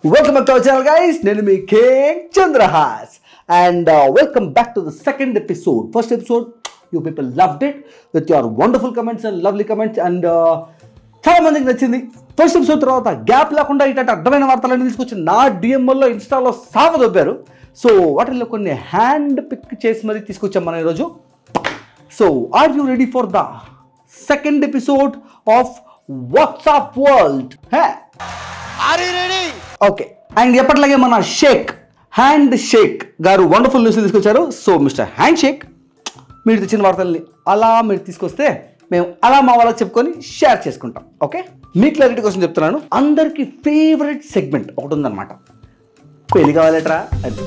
Welcome back to our channel, guys. Nenu me King Chandrahas, and welcome back to the second episode. First episode, you people loved it with your wonderful comments and lovely comments, and చాలా మందికి నచ్చింది. First episode తర్వాత gap లేకుండా ఇటు అర్థమైన వార్తలన్నీ తీసుకొచ్చి నా డిఎంఎల్లో ఇన్స్టాలో సాగదొబ్బారు. సో వాటిల్లో కొన్ని హ్యాండ్ పిక్ చేసి మరీ తీసుకొచ్చాం మనం ఈరోజు. So are you ready for the second episode of WhatsApp world? Okay, and ఎప్పటిలాగే మన హ్యాండ్ షేక్ గారు వండర్ఫుల్ న్యూస్ తీసుకొచ్చారు. సో మిస్టర్ హ్యాండ్ షేక్, మీరు తెచ్చిన వార్తల్ని అలా మీరు తీసుకొస్తే మేము అలా మా వాళ్ళకి చెప్పుకొని షేర్ చేసుకుంటాం. ఓకే, మీ క్లారిటీ కోసం చెప్తున్నాను. అందరికీ ఫేవరెట్ సెగ్మెంట్ ఒకటి ఉందన్నమాట, పెళ్లి కావాలట్రా అని.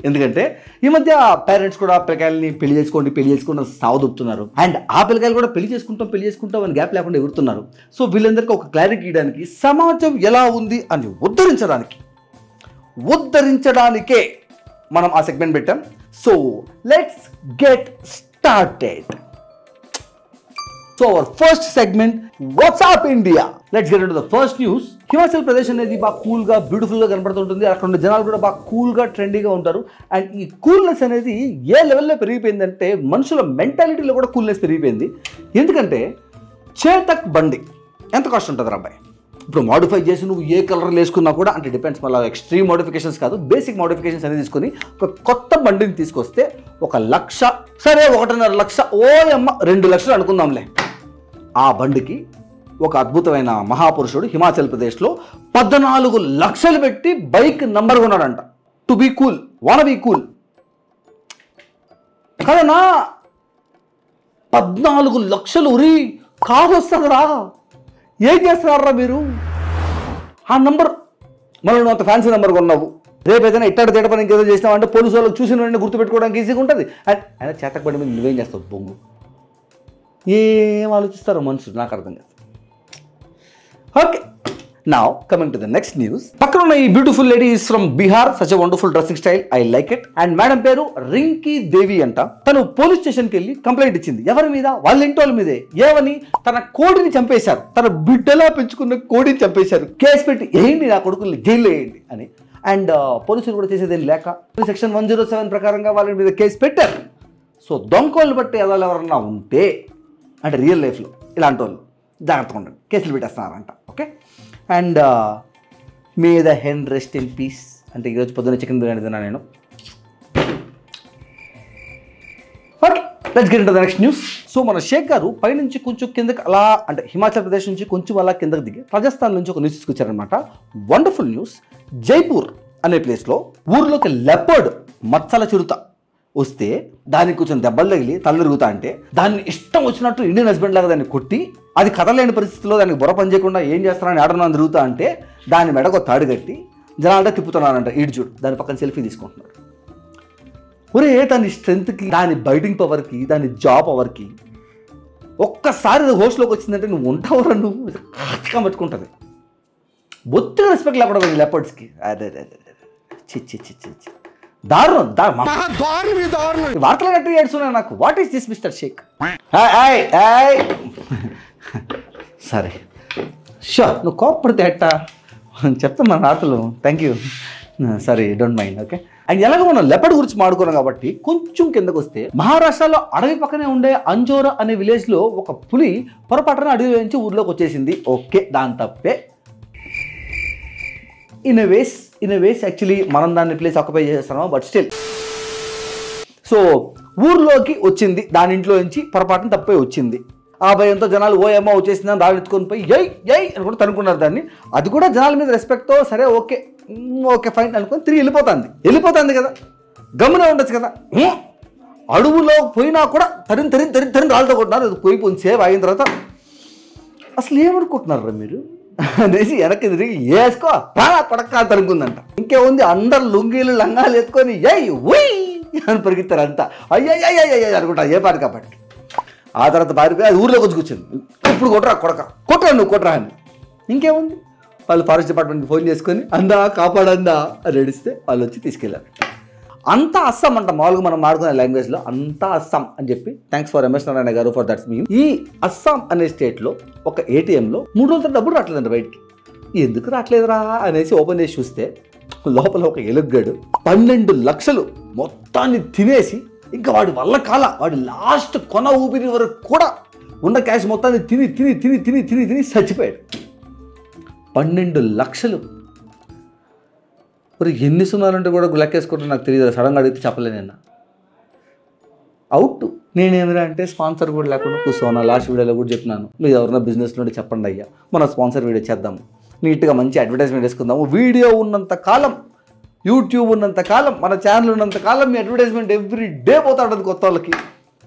ఎందుకంటే ఈ మధ్య పేరెంట్స్ కూడా పిల్లకాయలని పెళ్లి చేసుకోండి సాగుదొప్పుతున్నారు. అండ్ ఆ పిల్లకాయలు కూడా పెళ్లి చేసుకుంటాం అని గ్యాప్ లేకుండా ఎగురుతున్నారు. సో వీళ్ళందరికీ ఒక క్లారిటీ ఇవ్వడానికి, సమాజం ఎలా ఉంది అని ఉద్ధరించడానికే మనం ఆ సెగ్మెంట్ పెట్టాం. So let's get started. So our first segment, WhatsApp India. Let's get into the first news. Himachal Pradesh అనేది బాగా కూల్గా బ్యూటిఫుల్గా కనపడుతుంటుంది. అక్కడ ఉన్న జనాలు కూడా బాగా కూల్గా ట్రెండీగా ఉంటారు. అండ్ ఈ కూల్నెస్ అనేది ఏ లెవెల్లో పెరిగిపోయిందంటే మనుషుల మెంటాలిటీలో కూడా కూల్నెస్ పెరిగిపోయింది. ఎందుకంటే చేతక్ బండి ఎంత కాస్ట్ ఉంటుంది అబ్బాయి? ఇప్పుడు మోడిఫై చేసి నువ్వు ఏ కలర్లు వేసుకున్నా కూడా, అంటే డిపెండ్స్, మళ్ళీ ఎక్స్ట్రీమ్ మోడిఫికేషన్స్ కాదు, బేసిక్ మోడిఫికేషన్స్ అనేది తీసుకొని ఒక కొత్త బండిని తీసుకొస్తే 1 లక్ష, సరే 1.5 లక్ష, ఓయమ్మ 2 లక్షలు అనుకుందాంలే. ఆ బండికి ఒక అద్భుతమైన మహాపురుషుడు హిమాచల్ ప్రదేశ్లో 14 లక్షలు పెట్టి బైక్ నంబర్ కొన్నాడంట. To be cool, wanna be cool కదనా. 14 లక్షలు ఉరి కారు వస్తుందిరా, ఏం చేస్తున్నారా మీరు? ఆ నంబర్, మనం నువ్వు అంత ఫ్యాన్సీ నెంబర్ కొన్నావు, రేపు ఏదైనా ఇట్టాడు తేట పని ఇంకేదో చేసినావు అంటే పోలీసు వాళ్ళకి చూసిన వెంటనే గుర్తుపెట్టుకోవడానికి ఈజీగా ఉంటుంది. అండ్ ఆయన చేతకబడి మీద నువ్వేం చేస్తావు? బొంగు. ఏం ఆలోచిస్తారో మనుషులు, నాకు అర్థం కాదు. Okay, now coming to the next news. పక్కన ఉన్న ఈ beautiful lady is from Bihar. Such a wonderful dressing style, I like it. And madam పేరు రింకీ దేవి అంట. తను పోలీస్ స్టేషన్కి వెళ్ళి కంప్లైంట్ ఇచ్చింది. ఎవరి మీద? వాళ్ళ ఇంటి వాళ్ళ మీదే. ఏమని? తన కోడిని చంపేశారు, తన బిడ్డలా పెంచుకున్న కోడిని చంపేశారు, కేసు పెట్టి వేయండి, నా కొడుకుల్ని జైల్లో వేయండి అని. అండ్ పోలీసులు కూడా చేసేదేం లేక సెక్షన్ 107 ప్రకారంగా వాళ్ళ మీద కేసు పెట్టారు. సో దొంగోళ్ళు బట్టి ఎవరన్నా ఉంటే, అంటే రియల్ లైఫ్లో ఇలాంటి వాళ్ళు జాగ్రత్తగా ఉండండి, కేసులు పెట్టేస్తున్నారంట. Okay, and may the hen rest in peace. అంటే ఈరోజు పొద్దున్న చికెన్ బిర్యానీ తిన్నా నేను. Okay, let's get into the next news. So మన షేక్ గారు పైనుంచి కొంచెం కిందకి అలా, అంటే హిమాచల్ ప్రదేశ్ నుంచి కొంచెం అలా కిందకి దిగి రాజస్థాన్ నుంచి ఒక న్యూస్ తీసుకొచ్చారనమాట. Wonderful news. జైపూర్ అనే ప్లేస్లో ఊర్లోకి లెపర్డ్ మచ్చల చిరుత వస్తే దానికి కొంచెం దెబ్బలు తగిలి తల తిరుగుతా అంటే దాన్ని ఇష్టం వచ్చినట్టు ఇండియన్ హస్బెండ్ లాగా దాన్ని కొట్టి, అది కదలేని పరిస్థితిలో దానికి బుర్ర పని చేయకుండా ఏం చేస్తారని ఆడనా తిరుగుతా అంటే దాని మెడకు తాడు కట్టి జనాలంటే తిప్పుతున్నానంట. ఈడు చూడు, దాని పక్కన సెల్ఫీ తీసుకుంటున్నారు. ఒరే, దాని స్ట్రెంత్కి, దాని బైటింగ్ పవర్కి, దాని జాబ్ పవర్కి ఒక్కసారి హోస్ట్లోకి వచ్చిందంటే నువ్వు ఉంటావురా, నువ్వు కష్టంగా పట్టుకుంటుంది. బొత్తిగా రెస్పెక్ట్ లేకుండా పోయింది లెపర్డ్స్కి. అదే చి దారుణం. వార్తలు గట్టి ఏడుస్తున్నాయి నాకు. What is this mister shake? సరే, షూర్, నువ్వు కోప్పడితే ఎట్టా చెప్తాం మన వార్తలు. Thank you, sorry, don't mind. Okay, and ఎలాగో మనం లెపర్డ్ గురించి మాడుకున్నాం కాబట్టి కొంచెం కిందకు వస్తే, మహారాష్ట్రలో అడవి పక్కనే ఉండే అంజోరా అనే విలేజ్లో ఒక పులి పొరపాటున అడవి నుంచి ఊర్లోకి వచ్చేసింది. ఓకే, దాని తప్పే. ఇన్ ఎ వేస్ యాక్చువల్లీ మనం దాన్ని ప్లేస్ ఆక్యుపై చేస్తున్నాము, బట్ స్టిల్. సో ఊర్లోకి వచ్చింది, దాని ఇంట్లో నుంచి పొరపాటున తప్పే వచ్చింది. ఆ భయంతో జనాలు ఓయమ్మ వచ్చేసిందని రాళ్ళెత్తుకొని పోయి ఎయ్ అని కూడా తనుకున్నారు దాన్ని. అది కూడా జనాల మీద రెస్పెక్ట్తో సరే ఓకే ఫైన్ అనుకొని తిరిగి వెళ్ళిపోతుంది కదా, గమ్మునే ఉండొచ్చు కదా. అడవులో పోయినా కూడా తరిని రాళ్ళతో కొట్టినారు. అది పోయి సేవ్ అయిన తర్వాత అసలు ఏమనుకుంటున్నారా మీరు అనేసి వెనక్కి తిరిగి వేసుకో కొడక తనుకుందంట. ఇంకేముంది, అందరు లుంగీలు లంగాలు ఎత్తుకొని ఉయ్ అని పరిగెత్తారు అంతా. అయ్యయ్య అనుకుంటా ఏ పారి కాబట్టి. ఆ తర్వాత పారిపోయి అది ఊర్లోకి వచ్చి కూర్చుంది. ఇప్పుడు కొట్టరా నువ్వు అని. ఇంకేముంది, వాళ్ళు ఫారెస్ట్ డిపార్ట్మెంట్కి ఫోన్ చేసుకొని అందా కాపాడందా అని ఏడిస్తే వాళ్ళు వచ్చి తీసుకెళ్ళారు. అంతా అస్సాం అంట. మామూలుగా మనం మాడుకునే లాంగ్వేజ్లో అంతా అస్సాం అని చెప్పి థ్యాంక్స్ ఫర్ ఎంఎస్ నారాయణ గారు ఫర్ దట్స్ మీమ్. ఈ అస్సాం అనే స్టేట్లో ఒక ఏటీఎంలో 3 రోజుల డబ్బులు రావట్లేదండి బయటికి. ఎందుకు రావట్లేదురా అనేసి ఓపెన్ చేసి చూస్తే లోపల ఒక ఎలుగడు 12 లక్షలు మొత్తాన్ని తినేసి ఇంకా వాడి వల్ల కాల వాడి లాస్ట్ కొన ఊపిరి వరకు కూడా ఉన్న క్యాష్ మొత్తాన్ని తిని తిని తిని తిని తిని తిని చచ్చిపోయాడు. 12 లక్షలు. మరి ఎన్ని సున్నాలంటే కూడా లెక్కేసుకుంటే నాకు తెలియదు, సడన్గా అడిగితే చెప్పలేను. నేను అవుట్. నేనేమిరా అంటే స్పాన్సర్ కూడా లేకుండా కూర్చోన్నా. లాస్ట్ వీడియోలో కూడా చెప్పినాను, మీరు ఎవరైనా బిజినెస్ నుండి చెప్పండి అయ్యా, మన స్పాన్సర్ వీడియో చేద్దాము, నీట్గా మంచి అడ్వర్టైజ్మెంట్ వేసుకుందాము. వీడియో ఉన్నంత కాలం, యూట్యూబ్ ఉన్నంత కాలం, మన ఛానల్ ఉన్నంత కాలం మీ అడ్వర్టైజ్మెంట్ ఎవ్రీ డే పోతా ఉంటుంది కొత్త వాళ్ళకి.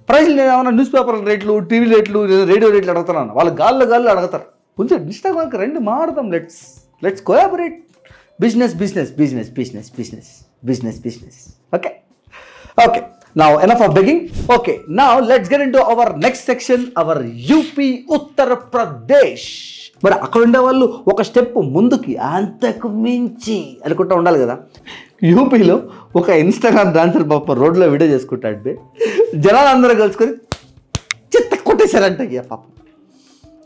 ప్రైజ్లు నేను ఏమన్నా న్యూస్ పేపర్ రేట్లు, టీవీ రేట్లు, రేడియో రేట్లు అడుగుతున్నాను, వాళ్ళు గాల్లో అడుగుతారు. కొంచెం ఇన్స్టాగ్రామ్కి రండి, మాడదాం. Let's collaborate. Business business business business business business business. Okay. Now enough of begging. Okay, now let's get into our next section, our UP Uttar Pradesh. మరి అక్కడ ఉండే వాళ్ళు ఒక స్టెప్ ముందుకి అంతకు మించి అనుకుంటా ఉండాలి కదా. యూపీలో ఒక ఇన్స్టాగ్రామ్ డాన్సర్ పాప రోడ్లో వీడియో చేసుకుంటాడు, జనాలు అందరూ కలుసుకొని చెత్త కొట్టేశారంట. పాపం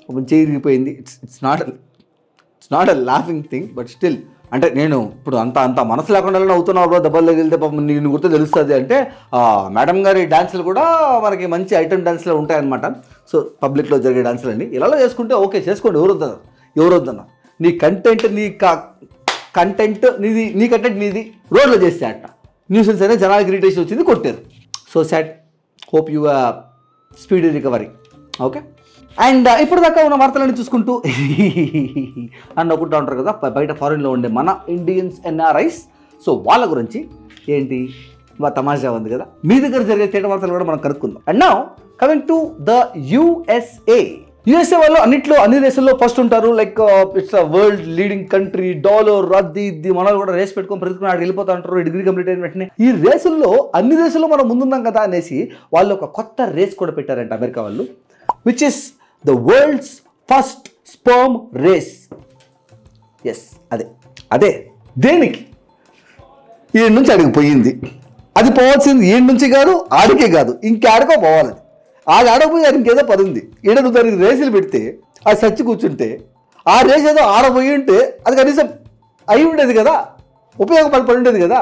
ఒక చేరిగిపోయింది. It's not a laughing thing, but still అంటే నేను ఇప్పుడు అంత మనసు లేకుండా అవుతున్నావు దెబ్బలు వెళ్తే పాపం నేను గుర్తు తెలుస్తుంది అంటే మేడం గారి డాన్సులు కూడా మనకి మంచి ఐటమ్ డాన్స్లో ఉంటాయన్నమాట. సో పబ్లిక్లో జరిగే డాన్సులు అండి ఇలా చేసుకుంటే ఓకే, చేసుకోండి, ఎవరొద్దన్నా. నీ కంటెంట్ నీది రోడ్లో చేస్తే అట్ట న్యూసెన్స్ అయినా జనాలకి ఇరిటేషన్ వచ్చింది, కొట్టారు. So sad. Hope you speedy recovery. Okay. And ఇప్పుడు దాకా ఉన్న వార్తలన్నీ చూసుకుంటూ అని నవ్వుకుంటూ ఉంటారు కదా బయట ఫారిన్లో ఉండే మన ఇండియన్స్ ఎన్ఆర్ఐస్. సో వాళ్ళ గురించి ఏంటి తమాషా ఉంది కదా, మీ దగ్గర జరిగే తేట వార్తలు కూడా మనం కనుక్కుందాం. And now coming to the USA వాళ్ళు అన్ని దేశాల్లో ఫస్ట్ ఉంటారు. Like it's a world leading country, dollar అది ఇది మనల్ని కూడా రేస్ పెట్టుకొని ప్రతికుని ఆడికి వెళ్ళిపోతా ఉంటారు డిగ్రీ కంప్లీట్ అయిన వెంటనే. ఈ రేసుల్లో అన్ని దేశాల్లో మనం ముందున్నాం కదా అనేసి వాళ్ళు ఒక కొత్త రేస్ కూడా పెట్టారంట అమెరికా వాళ్ళు, which is the world's first sperm race. ఎస్, అదే దేనికి ఈయన నుంచి అడిగి పోయింది. అది పోవాల్సింది ఈయన నుంచి కాదు, ఆడికే కాదు, ఇంకాడికో పోవాలి. ఆడి ఆడపోయి అది ఇంకేదో పది ఉంది. ఈడను దానికి రేసులు పెడితే అది చచ్చి కూర్చుంటే ఆ రేస్ ఏదో ఆడపోయి ఉంటే అది కనీసం అయి ఉండేది కదా, ఉపయోగపడి ఉండేది కదా.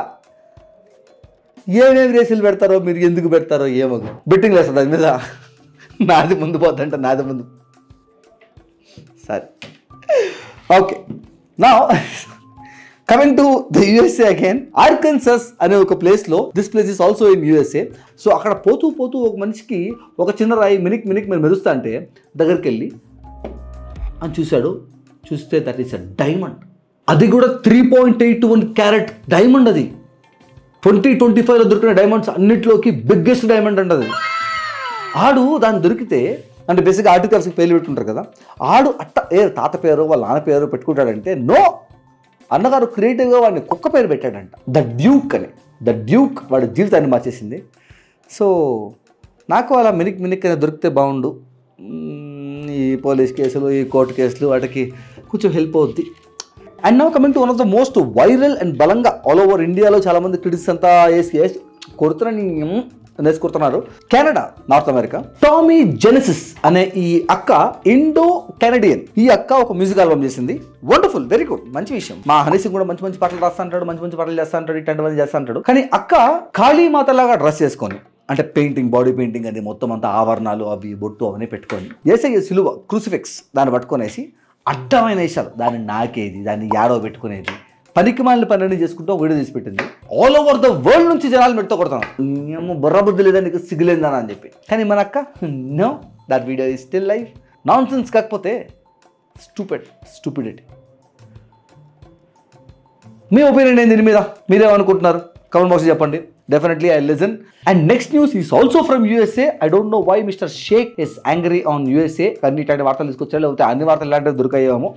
ఏమేమి రేసులు పెడతారో, మీరు ఎందుకు పెడతారో ఏమో. బెట్టింగ్ వేస్తుంది దాని మీద, నాది ముందు పోద్దంట, నాది ముందు. సరే, ఓకే. నా coming to the USA again, Arkansas అనే ఒక ప్లేస్లో, this place is also in USA. So అక్కడ పోతూ ఒక మనిషికి ఒక చిన్న రాయి మినిక్ మీరు మెరుస్తా అంటే దగ్గరికి వెళ్ళి అని చూస్తే దట్ ఈస్ అ డైమండ్. అది కూడా 3.81 క్యారెట్ డైమండ్. అది 2025లో దొరికిన డైమండ్స్ అన్నిట్లోకి బిగ్గెస్ట్ డైమండ్ అంట అది. ఆడు దాన్ని దొరికితే అంటే బేసిక్గా ఆర్టికల్స్కి పేర్లు పెట్టుకుంటారు కదా, ఆడు తాత పేరు వాళ్ళ నాన్న పేరు పెట్టుకుంటాడంటే నో, అన్నగారు క్రియేటివ్గా వాడిని కుక్క పేరు పెట్టాడంట, ద డ్యూక్ అని. ద డ్యూక్ వాడి జీవితాన్ని మార్చేసింది. సో నాకు అలా మినిక్ అని దొరికితే బాగుండు. ఈ పోలీస్ కేసులు, ఈ కోర్టు కేసులు వాటికి కొంచెం హెల్ప్ అవుద్ది. And now coming to one of the most viral and బలంగా ఆల్ ఓవర్ ఇండియాలో చాలామంది క్రిటిక్స్ అంతా వేసి కొడుతున్నారు, Canada, north America. Tommy Genesis అనే ఈ అక్క ఇండో కెనడియన్. ఈ అక్క ఒక మ్యూజిక్ ఆల్బమ్ చేసింది. వండర్ఫుల్, వెరీ గుడ్, మంచి విషయం. మా హనీసింగ్ కూడా మంచి పాటలు రాస్తా అంటాడు, మంచి పాటలు చేస్తా అంటాడు, ఇట్లాంటివన్నీ చేస్తా అంటాడు. కానీ అక్క కాళీమాతలాగా డ్రెస్ చేసుకొని, అంటే పెయింటింగ్, బాడీ పెయింటింగ్ అని మొత్తం అంతా ఆవరణాలు అవి బొట్టు అవన్నీ పెట్టుకొని, యేసయ్య సిలువ క్రూసిఫిక్స్ దాన్ని పట్టుకొనేసి అడ్డమైన వేషాలు, దాన్ని నాకేది, దాన్ని యాడో పెట్టుకునేది, పనికి మాలిన పనులన్నీ చేసుకుంటూ వీడియో తీసి పెట్టింది. ఆల్ ఓవర్ ద వరల్డ్ నుంచి జనాలు మెట్టుతో కొడుతున్నాను, ఏమో బుర్రబుద్ధి లేదా నీకు సిగ్గులేందని అని చెప్పి. కానీ మన అక్క no, that video is still live. Nonsense కాకపోతే స్టూపిడిటీ. మీ ఒపీనియన్ ఏంది దీని మీద? మీరేమనుకుంటున్నారు? కమెంట్ బాక్స్ చెప్పండి. Definitely I'll listen. And next news is also from USA. I don't know why Mr. Sheikh is angry on USA. కానీ ఇట్లాంటి వార్తలు తీసుకొచ్చారు, లేకపోతే అన్ని వార్తలు ఇలాంటివి దొరికాయేమో.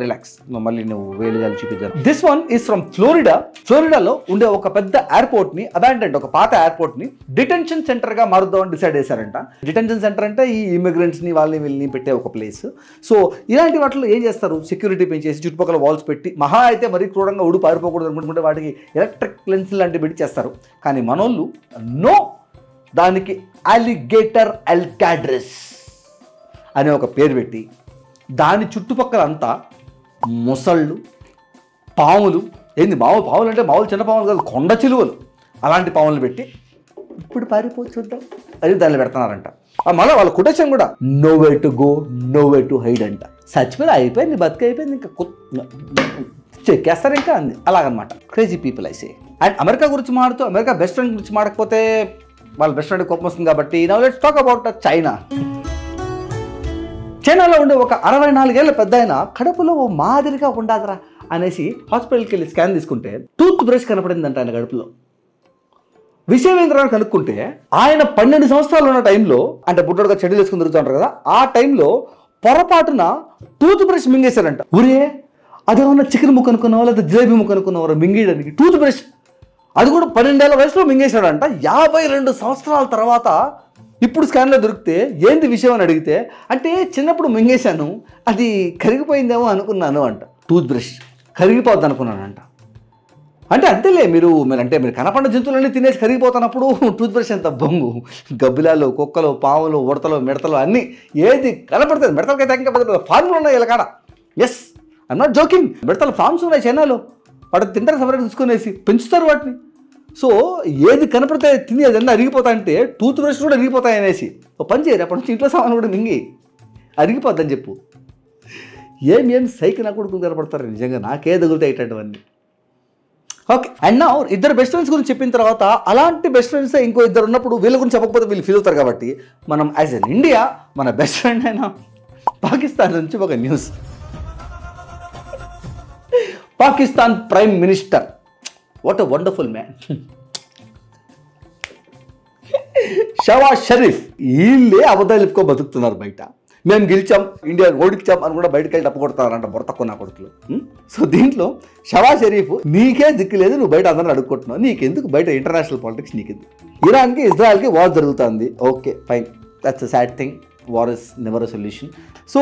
రిలాక్స్, మళ్ళీ నువ్వు వేలుగా చూపించారు. This one is from Florida. ఫ్లోరిడాలో ఉండే ఒక పెద్ద ఎయిర్పోర్ట్ ని, అబాండెంట్ ఒక పాత ఎయిర్పోర్ట్ ని డిటెన్షన్ సెంటర్ గా మారుద్దామని డిసైడ్ చేశారంట. డిటెన్షన్ సెంటర్ అంటే ఈ ఇమిగ్రెంట్స్ ని వీళ్ళని పెట్టే ఒక ప్లేస్. సో ఇలాంటి వాటిలో ఏం చేస్తారు, సెక్యూరిటీ పెంచేసి చుట్టుపక్కల వాల్స్ పెట్టి, మహా అయితే మరీ క్రూరంగా ఉడి పారిపోకూడదు అనుకుంటుంటే వాటికి ఎలక్ట్రిక్ లెన్స్ లాంటివి పెట్టి చేస్తారు. కానీ మనోళ్ళు నో, దానికి అలిగేటర్ అల్కాడ్రెస్ అనే ఒక పేరు పెట్టి దాని చుట్టుపక్కల అంతా ముసళ్ళు, పాములు, ఏంది పాములు అంటే మామూలు చిన్న పాములు కాదు, కొండ చిలువలు, అలాంటి పాములు పెట్టి ఇప్పుడు పారిపోయి చూద్దాం అది దాన్ని పెడుతున్నారంట. మళ్ళీ వాళ్ళ కొటేషన్ కూడా no way to go, no way to hide అంట. చచ్చిపోయి అయిపోయింది, బతికి అయిపోయింది, ఇంకా చెక్కేస్తారు ఇంకా అంది. అలాగనమాట. Crazy people I say. And America గురించి మాడుతూ అమెరికా బెస్ట్ ఫ్రెండ్ గురించి మాడకపోతే వాళ్ళ బెస్ట్ ఫ్రెండ్ కోపం వస్తుంది కాబట్టి now let's talk about China. చైనాలో ఉండే ఒక 64 ఏళ్ల పెద్ద ఆయన కడుపులో ఓ మాదిరిగా ఉండదురా అనేసి హాస్పిటల్కి వెళ్ళి స్కాన్ తీసుకుంటే టూత్ బ్రష్ కనపడిందంట ఆయన కడుపులో. విషయం ఏంటని కనుక్కుంటే ఆయన 12 సంవత్సరాలు ఉన్న టైంలో, అంటే బుడ్డోడుగా చెడ్డలు వేసుకుని తిరుగుతుంటారు కదా, ఆ టైంలో పొరపాటున టూత్ బ్రష్ మింగేశారంట. ఊరే అదేమన్నా చికెన్ ముక్క అనుకున్నావా లేదా జిలేబీ ముక్క అనుకున్నావా మింగేయడానికి టూత్ బ్రష్, అది కూడా 12 ఏళ్ల వయసులో మింగేశాడంట. 52 సంవత్సరాల తర్వాత ఇప్పుడు స్కాన్లో దొరికితే ఏంది విషయం అని అడిగితే, అంటే చిన్నప్పుడు మింగేశాను, అది కరిగిపోయిందేమో అనుకున్నాను అంట. టూత్ బ్రష్ కరిగిపోద్ది అనుకున్నానంట. అంటే అంతేలే, మీరు కనపడిన జంతువులన్నీ తినేసి కరిగిపోతున్నప్పుడు టూత్ బ్రష్ ఎంత బొంగు. గబ్బిలాలు, కుక్కలు, పాములు, ఉడతలు, మిడతలు అన్నీ ఏది కనపడుతుంది. మిడతలకైతే ఇంకా పెద్ద పెద్ద ఫార్ములు ఉన్నాయి ఇలా కాడ. Yes, I'm not joking. మిడతల ఫార్మ్స్ ఉన్నాయి చైనాలో, వాటిని తింటారు, సపరేట్ తీసుకునేసి పెంచుతారు వాటిని. సో ఏది కనపడితే తిని అదన్నీ అరిగిపోతా అంటే టూత్ బ్రష్ కూడా అరిగిపోతాయి అనేసి ఓ పని చేయరు, అప్పటి నుంచి ఇంట్లో సామాను కూడా మింగి అరిగిపోద్దని చెప్పు. ఏం సైకి నా కొడుకులు కనపడతారు నిజంగా, నాకే తగులుతాయి ఇట్లాంటివన్నీ. ఓకే, అండ్ నా ఇద్దరు బెస్ట్ ఫ్రెండ్స్ గురించి చెప్పిన తర్వాత అలాంటి బెస్ట్ ఫ్రెండ్స్ ఇంకో ఇద్దరు ఉన్నప్పుడు వీళ్ళ గురించి చెప్పకపోతే వీళ్ళు ఫీల్ అవుతారు కాబట్టి మనం యాజ్ ఎన్ ఇండియా మన బెస్ట్ ఫ్రెండ్ అయిన పాకిస్తాన్ నుంచి ఒక news. Pakistan prime minister, what a wonderful man, షవాజ్ షరీఫ్, వీళ్ళే అబద్ధాలు చెప్పుకో బతుకుతున్నారు బయట. మేము గెలిచాం, ఇండియా ఓడించాం అని కూడా బయటకు వెళ్ళి తప్పుకొడతారంట బొరతక్కువ నా కొడుకులు. సో దీంట్లో షవాజ్ షరీఫ్, నీకే దిక్కు లేదు, నువ్వు బయట అందరిని అడుక్కుంటున్నావు, నీకెందుకు బయట ఇంటర్నేషనల్ పాలిటిక్స్, నీకెందుకు? ఇరాన్కి ఇజ్రాయెల్కి వార్ జరుగుతుంది, okay fine, that's a sad thing, war is never a solution. So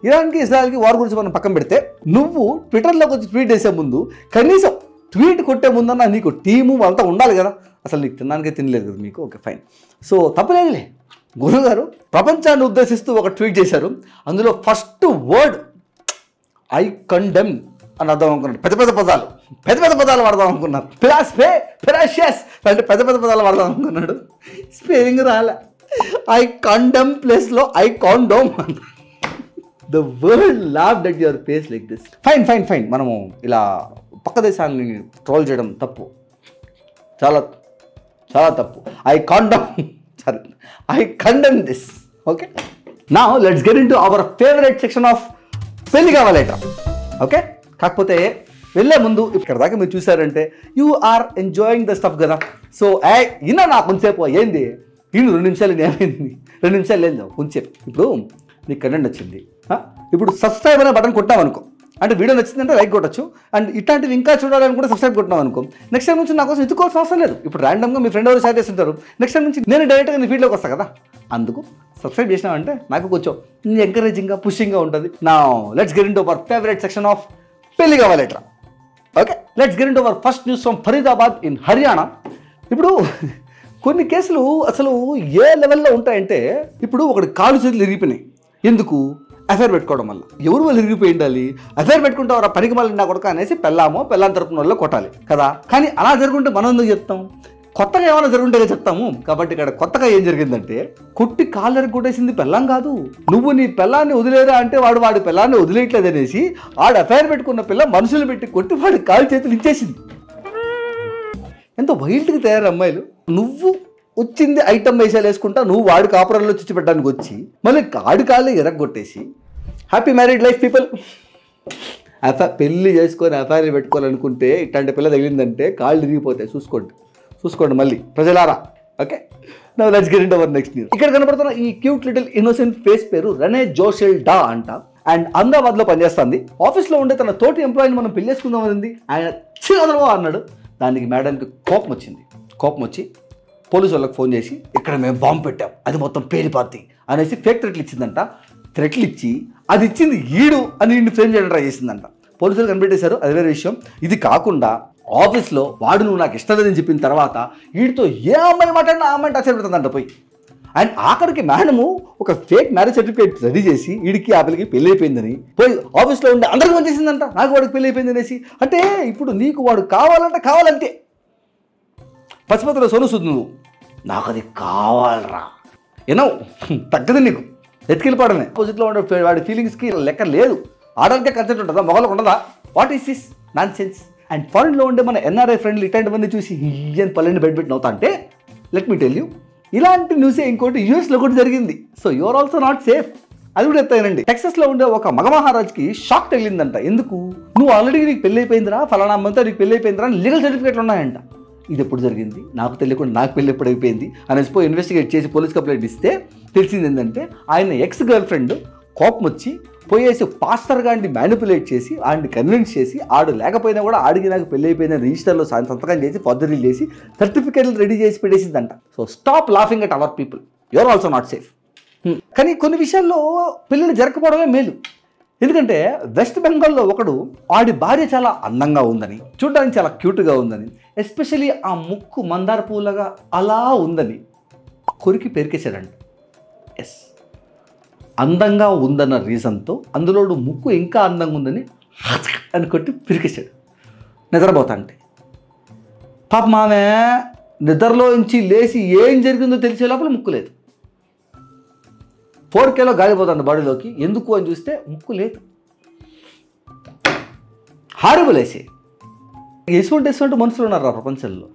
ఇరాన్కి ఇజ్రాయెల్కి వార్ గురించి మనం పక్కన పెడితే, నువ్వు ట్విట్టర్లోకి వచ్చి ట్వీట్ చేసే ముందు కనీసం ట్వీట్ కొట్టే ముందన్నా నీకు టీము అంతా ఉండాలి కదా. అసలు నీకు తినడానికే తినలేదు కదా మీకు, ఓకే ఫైన్. సో తప్పలేదులే. గురుగారు ప్రపంచాన్ని ఉద్దేశిస్తూ ఒక ట్వీట్ చేశారు. అందులో ఫస్ట్ వర్డ్ ఐ కండెమ్ అని అర్థం అనుకున్నాడు. పెద్ద పెద్ద పదాలు వాడదాం అనుకున్నారు. ఫిరాషియస్ అంటే పెద్ద పదాలు వాడదాం అనుకున్నాడు. స్పెల్లింగ్ రాలే. ఐ కండెమ్ ప్లేస్లో I condom. The world laughed at your face like this. Fine మనము ఇలా పక్క దేశాన్ని ట్రోల్ చేయడం తప్పు, చాలా చాలా తప్పు. I condemn this. Okay. Now let's get into our favorite section of పెళ్లి కావాలేట. ఓకే, కాకపోతే వెళ్ళే ముందు ఇక్కడ దాకా మీరు చూసారంటే you are enjoying the stuff కదా. సో ఇన్నా నాకు కొంచెంసేపు ఏంది, 2 నిమిషాలు ఏమైంది, 2 నిమిషాలు లేదు కొంచెం. ఇప్పుడు నీకు కంటెంట్ వచ్చింది, ఇప్పుడు సబ్స్క్రైబ్ అనే బటన్ కొట్టామనుకో, అంటే వీడియో నచ్చిందంటే లైక్ కొట్టచ్చు. అండ్ ఇట్లాంటివి ఇంకా చూడాలని కూడా సబ్స్క్రైబ్ కొట్టినాం అనుకో, నెక్స్ట్ టైం నుంచి నా కోసం ఎత్తుకోవాల్సిన అవసరం లేదు. ఇప్పుడు ర్యాండమ్గా మీ ఫ్రెండ్ ఎవరు షేర్ చేస్తుంటారు, నెక్స్ట్ టైం నుంచి నేను డైరెక్ట్గా నీ ఫీల్డ్లోకి వస్తాను కదా. అందుకు సబ్స్క్రైబ్ చేసినామంటే నాకు కొంచెం ఎంకరేజింగ్గా పుషింగ్గా ఉంటుంది. నా let's get into our favourite section of పెళ్లి కావాలేట్రా. Okay, let's get into our first news from Faridabad in Haryana. ఇప్పుడు కొన్ని కేసులు అసలు ఏ లెవెల్లో ఉంటాయంటే, ఇప్పుడు ఒకటి కాలు చేతులు ఇరిగిపోయినాయి, ఎందుకు? అఫైర్ పెట్టుకోవడం వల్ల. ఎవరు వాళ్ళు ఇరిగిపోయి ఉండాలి, అఫైర్ పెట్టుకుంటే పనికి మళ్ళీ నా కొడుకు అనేసి పెళ్ళాం తరపున వాళ్ళు కొట్టాలి కదా. కానీ అలా జరుగుంటే మనం ఎందుకు చెప్తాం? కొత్తగా ఏమైనా జరుగుంటే చెప్తాము. కాబట్టి ఇక్కడ కొత్తగా ఏం జరిగిందంటే, కొట్టి కాళ్ళకి కొట్టేసింది పెళ్ళాం కాదు, నువ్వు నీ పెళ్ళాన్ని వదిలేరా అంటే వాడి పెళ్ళాన్ని వదిలేయట్లేదు అనేసి వాడు అఫైర్ పెట్టుకున్న పిల్ల మనుషులు పెట్టి కొట్టి వాడి కాలు చేతులు ఇచ్చేసింది. ఎంత వైల్డ్గా తయారు అమ్మాయిలు. నువ్వు వచ్చింది ఐటమ్ వేసాలు వేసుకుంటా, నువ్వు వాడి కాపురంలో చిచ్చు పెట్టడానికి వచ్చి మళ్ళీ కాడి కాళ్ళు ఎరగొట్టేసి. Happy married life people. పెళ్ళి చేసుకొని అఫైర్ పెట్టుకోవాలనుకుంటే ఇట్లాంటి పిల్ల తగిలిందంటే కాళ్ళు తిరిగిపోతాయి. చూసుకోండి మళ్ళీ ప్రజలారా. Okay, now let's get into our next news. ఇక్కడ కనపడుతున్న ఈ క్యూట్ లిటిల్ ఇన్నోసెంట్ ఫేస్ పేరు రెనే జోషెల్డా అంట. అండ్ అహ్మదాబాద్లో పనిచేస్తుంది. ఆఫీస్లో ఉండే తన తోటి ఎంప్లాయీని మనం పెళ్లి చేసుకుందాం అనింది. ఆయన చిన్నదనవా అన్నాడు. దానికి మేడంకి కోపం వచ్చి పోలీసు వాళ్ళకి ఫోన్ చేసి, ఇక్కడ మేము బాంబు పెట్టాం, అది మొత్తం పేలిపోద్ది అనేసి ఫేక్ థ్రెట్లు ఇచ్చిందంట. థ్రెట్లు ఇచ్చి అది ఇచ్చింది ఈడు అని ఈయన్ని ఫ్రేమ్ చేయడం ట్రై చేసిందంట. పోలీసులు కనిపెట్టేశారు, అది వేరే విషయం. ఇది కాకుండా ఆఫీస్లో వాడు నువ్వు నాకు ఇష్టం లేదని చెప్పిన తర్వాత వీడితో ఏ అమ్మాయి మాట్లాడినా ఆ అమ్మాయిని టచ్ పెడుతుందంట పోయి. అండ్ ఆఖరికి మేడము ఒక ఫేక్ మ్యారేజ్ సర్టిఫికేట్ రెడీ చేసి వీడికి ఆ పిల్లకి పెళ్ళి అయిపోయిందని పోయి ఆఫీస్లో ఉండి అందరికీ వచ్చేసిందంట, నాకు వాడికి పెళ్ళి అయిపోయింది అనేసి. అంటే ఇప్పుడు నీకు వాడు కావాలంటే పచ్చిపత్రిలో సొలుస్తుంది నువ్వు, నాకు అది కావాలరా ఏనో తగ్గదు నీకు, ఎత్తుకెళ్ళిపోవడమే. ఆపోజిట్లో ఉండే వాడి ఫీలింగ్స్కి లెక్క లేదు. ఆడవాళ్ళకే కన్సెంట్ ఉంటుందా, మొగలకు ఉండదా? What is this nonsense? And ఫారెన్లో ఉండే మన ఎన్ఆర్ఐ ఫ్రెండ్లు ఇట్లాంటివన్నీ చూసి ఈయన పల్లెని బయటపెట్టి నవ్వుతా అంటే లెట్ మీ టెల్ యూ, ఇలాంటి న్యూసే ఇంకోటి యూఎస్లో కూడా జరిగింది. So you're also not safe. అది కూడా ఎత్తానండి. టెక్సస్లో ఉండే ఒక మగ మహారాజ్కి షాక్ తగిలిందంట. ఎందుకు? నువ్వు ఆల్రెడీ నీకు పెళ్ళి అయిపోయిందిరా, ఫలానా అమ్మంతా నీకు పెళ్ళి అయిపోయిందిరా అని లీగల్ సర్టిఫికేట్లు ఉన్నాయంట. ఇది ఎప్పుడు జరిగింది, నాకు తెలియకుండా నాకు పెళ్ళి ఎప్పుడు అయిపోయింది అనేసి పోయి ఇన్వెస్టిగేట్ చేసి పోలీస్ కంప్లైంట్ ఇస్తే తెలిసింది ఏంటంటే ఆయన ఎక్స్ గర్ల్ ఫ్రెండ్ కోపం వచ్చి పోయేసి పాస్టర్ గారిని మ్యానిపులేట్ చేసి ఆడిని కన్విన్స్ చేసి ఆడు లేకపోయినా కూడా ఆడికి నాకు పెళ్ళి అయిపోయిన రిజిస్టర్లో సంతకం చేసి ఫర్దరీ చేసి సర్టిఫికేట్లు రెడీ చేసి పెట్టేసిందంట. So stop laughing at our people, you're also not safe. కానీ కొన్ని విషయాల్లో పిల్లలు జరగకపోవడమే మేలు. ఎందుకంటే వెస్ట్ బెంగాల్లో ఒకడు వాడి భార్య చాలా అందంగా ఉందని, చూడడానికి చాలా క్యూట్గా ఉందని, ఎస్పెషలీ ఆ ముక్కు మందార పూలగా అలా ఉందని కొరికి పెరికేశాడంట. ఎస్, అందంగా ఉందన్న రీజన్తో అందులో ముక్కు ఇంకా అందంగా ఉందని అని కొట్టి పిరికేశాడు నిద్రపోతా అంటే. పాప మామే నిద్రలో నుంచి లేచి ఏం జరిగిందో తెలిసే లోపల ముక్కు లేదు. 4Kలో గాలిపోతుంది బాడీలోకి. ఎందుకు అని చూస్తే ముక్కు లేదు. హారిబుల్ వేసి ఎటువంటి మనుషులు ఉన్నారు ఆ ప్రపంచంలో.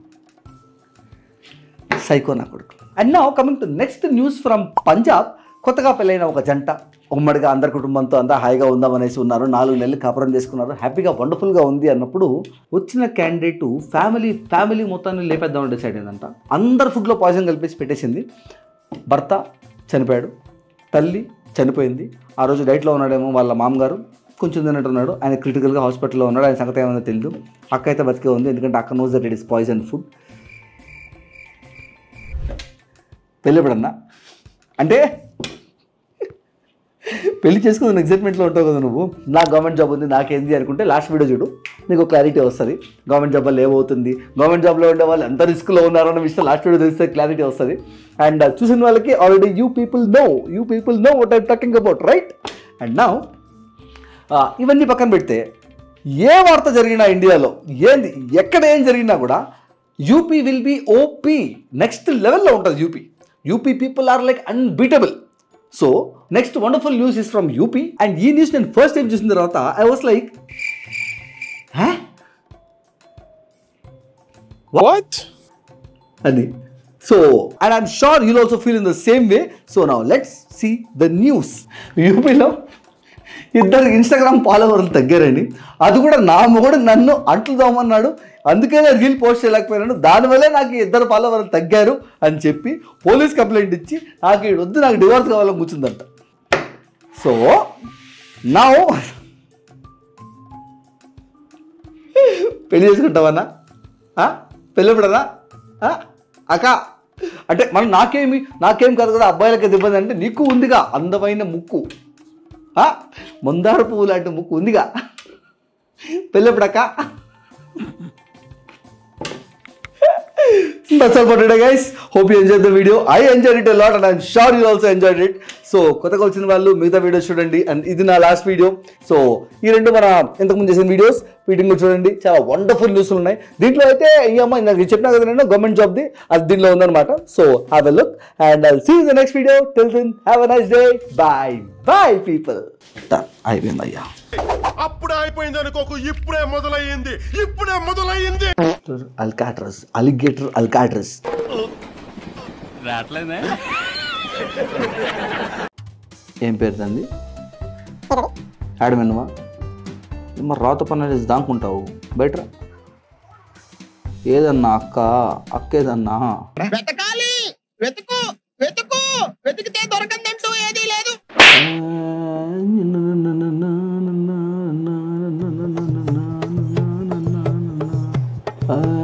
సైకో నా కొడుకు. And now coming to next news from Punjab. కొత్తగా పెళ్ళైన ఒక జంట ఉమ్మడిగా అందరి కుటుంబంతో అంతా హాయిగా ఉందామనేసి ఉన్నారు. 4 నెలలు కాపురం చేసుకున్నారు, హ్యాపీగా వండర్ఫుల్గా ఉంది అన్నప్పుడు వచ్చిన క్యాండిడేట్ ఫ్యామిలీ మొత్తాన్ని లేపేద్దామని డిసైడ్ అయిందంట. అందరు ఫుడ్లో పాయిజన్ కలిపేసి పెట్టేసింది. భర్త చనిపోయాడు, తల్లి చనిపోయింది. ఆ రోజు డైట్లో ఉన్నాడేమో వాళ్ళ మామగారు, కొంచెం తిన్నట్టున్నాడు. ఆయన క్రిటికల్గా హాస్పిటల్లో ఉన్నాడు. ఆయన సంగతి ఏమైనా తెలియదు. అక్క అయితే బతికే ఉంది, ఎందుకంటే అక్క knows that it is poison food. పెళ్ళి ఎప్పుడన్నా అంటే పెళ్లి చేసుకుని ఎగ్జైట్మెంట్లో ఉంటావు కదా నువ్వు. నాకు గవర్నమెంట్ జాబ్ ఉంది, నాకేంది అనుకుంటే లాస్ట్ వీడియో చూడు, నీకు క్లారిటీ వస్తుంది. గవర్నమెంట్ జాబ్ వల్ల ఏమవుతుంది, గవర్నమెంట్ జాబ్లో ఉండే వాళ్ళు ఎంత రిస్క్లో ఉన్నారో అన్న విషయం లాస్ట్ వీడియో తెలిస్తే క్లారిటీ వస్తుంది. అండ్ చూసిన వాళ్ళకి already you people know what I'm talking about, right? And now ఇవన్నీ పక్కన పెడితే ఏ వార్త జరిగినా ఇండియాలో ఏంది ఎక్కడ ఏం జరిగినా కూడా UP will be OP, next లెవెల్లో ఉంటుంది. UP people are like unbeatable. So next wonderful news is from UP. And ఈ న్యూస్ నేను ఫస్ట్ టైం చూసిన తర్వాత ఐ వాస్ లైక్ వాట్ అని. So and I'm sure you'll also feel in the same way. So now let's see the news. యూపీలో 2 Instagram ఫాలోవర్లు తగ్గారండి. అది కూడా నా మొగుడు నన్ను అంట్లు దోమన్నాడు, అందుకే నేను రీల్ పోస్ట్ చేయలేకపోయినాను, దానివల్లే నాకు 2 ఫాలోవర్లు తగ్గారు అని చెప్పి పోలీస్ కంప్లైంట్ ఇచ్చి నాకు వద్దు, నాకు డివోర్స్ కావాలని కూర్చుందంట. సో నా పెళ్లి చేసుకుంటావన్నా, పెళ్ళి ఎప్పుడన్నా అక్క అంటే మనం నాకేం కాదు కదా, అబ్బాయిలకి ఇబ్బంది అంటే నీకు ఉందిగా అందమైన ముక్కు, మందార పువ్వు లాంటి ముక్కు ఉందిగా, పెళ్ళెప్పుడక్క? That's all for today, guys. Hope you enjoyed the video. I enjoyed it a lot and I'm sure you also enjoyed it. So కొత్తగా వచ్చిన వాళ్ళు మిగతా వీడియోస్ చూడండి. అండ్ ఇది నా లాస్ట్ వీడియో. సో ఈ 2 మన ఇంతకుముందు చేసిన వీడియోస్, వీటిని కూడా చూడండి. చాలా వండర్ఫుల్ న్యూస్లు ఉన్నాయి దీంట్లో. అయితే ఈ అమ్మాయి నాకు చెప్పినా కదా నేను గవర్నమెంట్ జాబ్ది, అది దీనిలో ఉందన్నమాట. So have a look and I'll see you in the next video. Till then have a nice day. Bye people. అయిపోయింది అయ్యా. అప్పుడే అయిపోయింది అనుకోకు, ఇప్పుడే మొదలయ్యింది. అలిగేటర్ అల్కాట్రస్ రాట్లేదే. ఏం పేరు తంది? ఆడమెన్నమా మరి రాత పని దాక్కుంటావు బయట. ఏదన్నా అక్క ఏదన్నా వెతకాలి, వెతికితే దొరకందంటూ ఏదీ లేదు. ఆ